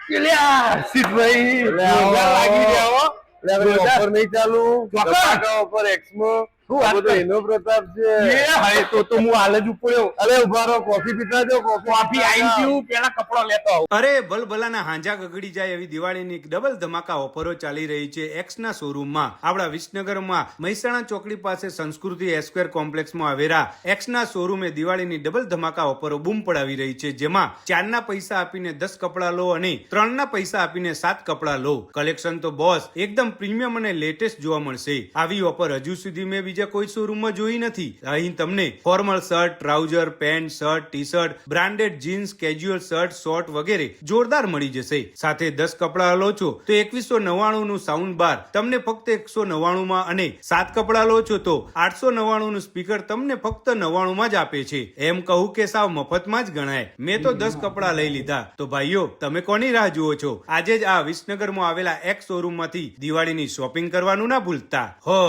હર્ષિતભાઈ લાગી ગયા ઓફર નહીં ચાલુ ચોક્કસ. ઓફર એક્સમાં શું વાત બધો કરે? એનો પ્રતાપ છે. એ હાય તો હું હાલ જ ઉપડ્યો. અરે ઉભા રહો, કોફી પીતા જો. કોફી આઈ ગયું, પેલા કપડો લેતો આવું. અરે ભલભલાના હાંજા ગગડી જાય એવી દિવાળીની ડબલ ધમાકા ઓફરો ચાલી રહી છે એક્સના શોરૂમમાં. આપણા વિસનગરમાં મહેસાણા ચોકડી પાસે સંસ્કૃતિ એસ્ક્વેર કોમ્પ્લેક્સમાં આવેલા એક્સના શોરૂમે દિવાળીની ડબલ ધમાકા ઓફરો બૂમ પડાવી રહી છે, જેમાં 4ના પૈસા આપીને 10 કપડા લો અને 3ના પૈસા આપીને 7 કપડા લો. કલેક્શન તો બોસ એકદમ પ્રીમિયમ અને લેટેસ્ટ જોવા મળશે. આવી ઓફર હજુ સુધી મેં બીજા કોઈ શોરૂમમાં જોઈ નથી. અહીં તમને formal shirt, trouser, pant, shirt, T shirt, branded jeans, casual shirt, short વગેરે જોરદાર મળી જશે. સાથે 10 કપડા લો છો તો 2199 નું સાઉન્ડ બાર તમને ફક્ત 199 માં અને 7 કપડા લો છો તો 899 નું સ્પીકર તમને ફક્ત 99 માં જ આપે છે. એમ કહું કે સાવ મફતમાં જ ગણાય. મેં તો 10 કપડા લઈ લીધા. તો ભાઈઓ, તમે કોની રાહ જુઓ છો? આજે જ આ વિસનગરમાં આવેલા એક્સ શોરૂમ માંથી દિવાળીની શોપિંગ કરવાનું ના ભૂલતા. હો